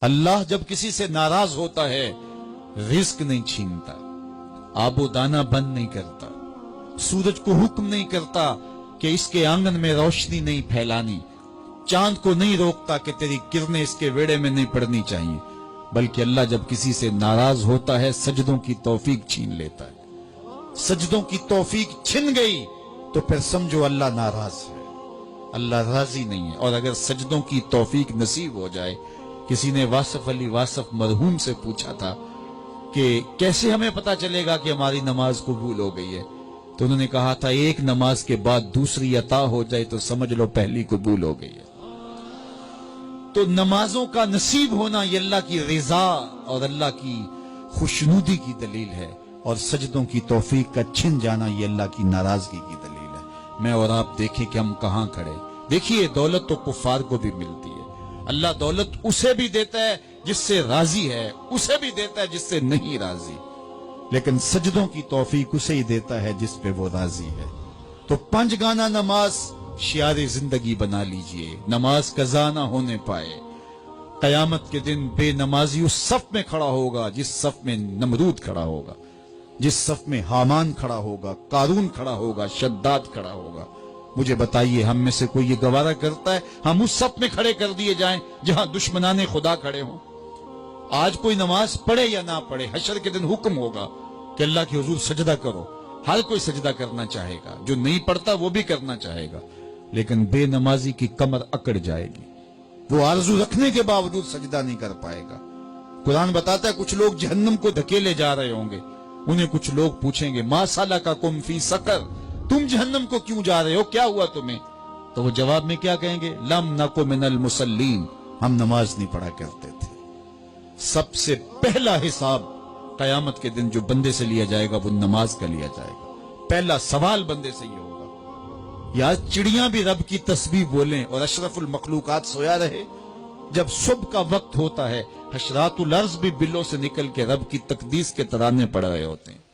اللہ جب کسی سے ناراض ہوتا ہے رزق نہیں چھینتا، آب و دانہ بند نہیں کرتا، سورج کو حکم نہیں کرتا کہ اس کے آنگن میں روشنی نہیں پھیلانی، چاند کو نہیں روکتا کہ تیری کرنیں اس کے ویڑے میں نہیں پڑنی چاہیے، بلکہ اللہ جب کسی سے ناراض ہوتا ہے سجدوں کی توفیق چھین لیتا ہے۔ سجدوں کی توفیق چھن گئی تو پھر سمجھو اللہ ناراض ہے، اللہ راضی نہیں ہے۔ اور اگر سجدوں کی توفیق نصیب ہو جائے، کسی نے واصف علی واصف مرحوم سے پوچھا تھا کہ کیسے ہمیں پتا چلے گا کہ ہماری نماز قبول ہو گئی ہے، تو انہوں نے کہا تھا ایک نماز کے بعد دوسری عطا ہو جائے تو سمجھ لو پہلی قبول ہو گئی ہے۔ تو نمازوں کا نصیب ہونا یہ اللہ کی رضا اور اللہ کی خوشنودی کی دلیل ہے، اور سجدوں کی توفیق کا چھن جانا یہ اللہ کی ناراضگی کی دلیل ہے۔ میں اور آپ دیکھیں کہ ہم کہاں کھڑے۔ دیکھیے دولت تو کفار کو بھی ملتی ہے، اللہ دولت اسے بھی دیتا ہے جس سے راضی ہے، اسے بھی دیتا ہے جس سے نہیں راضی، لیکن سجدوں کی توفیق اسے ہی دیتا ہے جس پہ وہ راضی ہے۔ تو 5 گانا نماز شعار زندگی بنا لیجئے، نماز قضا نہ ہونے پائے۔ قیامت کے دن بے نمازی اس صف میں کھڑا ہوگا جس صف میں نمرود کھڑا ہوگا، جس صف میں حامان کھڑا ہوگا، قارون کھڑا ہوگا، شداد کھڑا ہوگا۔ مجھے بتائیے ہم میں سے کوئی یہ گوارہ کرتا ہے ہم اس صف میں کھڑے کر دیے جائیں جہاں دشمنان خدا کھڑے ہوں؟ آج کوئی نماز پڑھے یا نہ پڑھے، حشر کے دن حکم ہوگا کہ اللہ کے حضور سجدہ کرو۔ ہر کوئی سجدہ کرنا چاہے گا، جو نہیں پڑھتا وہ بھی کرنا چاہے گا، لیکن بے نمازی کی کمر اکڑ جائے گی، وہ آرزو رکھنے کے باوجود سجدہ نہیں کر پائے گا۔ قرآن بتاتا ہے کچھ لوگ جہنم کو دھکیلے جا رہے ہوں گے، انہیں کچھ لوگ پوچھیں گے ما سلککم فی سقر، تم جہنم کو کیوں جا رہے ہو، کیا ہوا تمہیں؟ تو وہ جواب میں کیا کہیں گے؟ لم نکو من المصلین، ہم نماز نہیں پڑھا کرتے تھے۔ سب سے پہلا حساب قیامت کے دن جو بندے سے لیا جائے گا وہ نماز کا لیا جائے گا۔ پہلا سوال بندے سے یہ ہوگا۔ یا چڑیاں بھی رب کی تسبیح بولیں اور اشرف المخلوقات سویا رہے؟ جب صبح کا وقت ہوتا ہے حشرات الارض بھی بلوں سے نکل کے رب کی تقدیس کے ترانے پڑھ رہے ہوتے ہیں،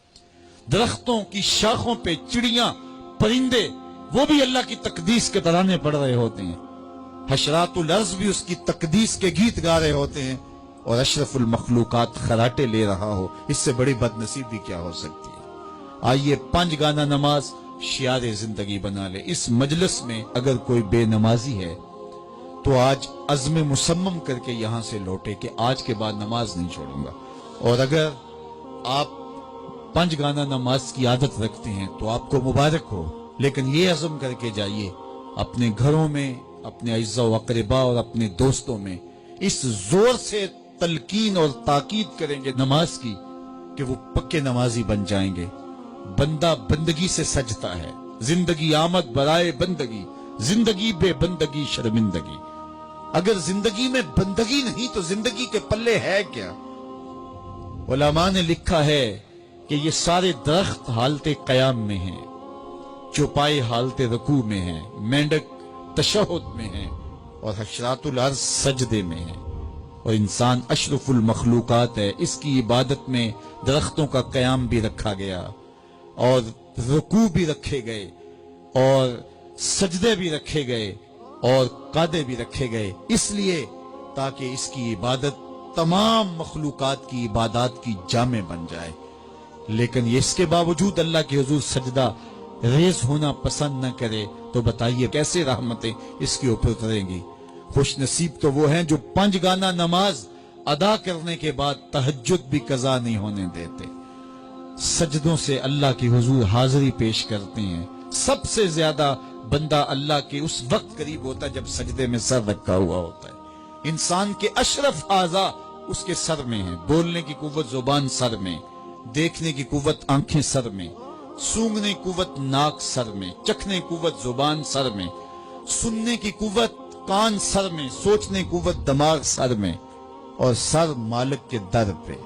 درختوں کی شاخوں پہ چڑیاں پرندے وہ بھی اللہ کی تقدیس کے ترانے پڑھ رہے ہوتے ہیں، حشرات الارض بھی اس کی تقدیس کے گیت گا رہے ہوتے ہیں، اور اشرف المخلوقات خراٹے لے رہا ہو۔ اس سے بڑی بد نصیبی کیا ہو سکتی ہے؟ آئیے 5 گانا نماز شعار زندگی بنا لے۔ اس مجلس میں اگر کوئی بے نمازی ہے تو آج عزم مصمم کر کے یہاں سے لوٹے کہ آج کے بعد نماز نہیں چھوڑوں گا۔ اور اگر آپ 5 گانا نماز کی عادت رکھتے ہیں تو آپ کو مبارک ہو، لیکن یہ عزم کر کے جائیے اپنے گھروں میں، اپنے اعزاء و اقرباء اور اپنے دوستوں میں اس زور سے تلقین اور تاکید کریں گے نماز کی کہ وہ پکے نمازی بن جائیں گے۔ بندہ بندگی سے سجتا ہے، زندگی آمد برائے بندگی، زندگی بے بندگی شرمندگی۔ اگر زندگی میں بندگی نہیں تو زندگی کے پلے ہے کیا؟ علماء نے لکھا ہے کہ یہ سارے درخت حالت قیام میں ہیں، چوپائے حالت رکوع میں ہیں، مینڈک تشہد میں ہیں، اور حشرات الارض سجدے میں ہیں، اور انسان اشرف المخلوقات ہے۔ اس کی عبادت میں درختوں کا قیام بھی رکھا گیا، اور رکوع بھی رکھے گئے، اور سجدے بھی رکھے گئے، اور قعدے بھی رکھے گئے، اس لیے تاکہ اس کی عبادت تمام مخلوقات کی عبادات کی جامع بن جائے۔ لیکن اس کے باوجود اللہ کے حضور سجدہ ریز ہونا پسند نہ کرے تو بتائیے کیسے رحمتیں اس کے اوپر اتریں گی؟ خوش نصیب تو وہ ہیں جو 5 گانا نماز ادا کرنے کے بعد تہجد بھی قضا نہیں ہونے دیتے، سجدوں سے اللہ کے حضور حاضری پیش کرتے ہیں۔ سب سے زیادہ بندہ اللہ کے اس وقت قریب ہوتا ہے جب سجدے میں سر رکھا ہوا ہوتا ہے۔ انسان کے اشرف اعضاء اس کے سر میں ہیں، بولنے کی قوت زبان سر میں، دیکھنے کی قوت آنکھیں سر میں، سونگنے کی قوت ناک سر میں، چکھنے کی قوت زبان سر میں، سننے کی قوت کان سر میں، سوچنے کی قوت دماغ سر میں، اور سر مالک کے در پہ۔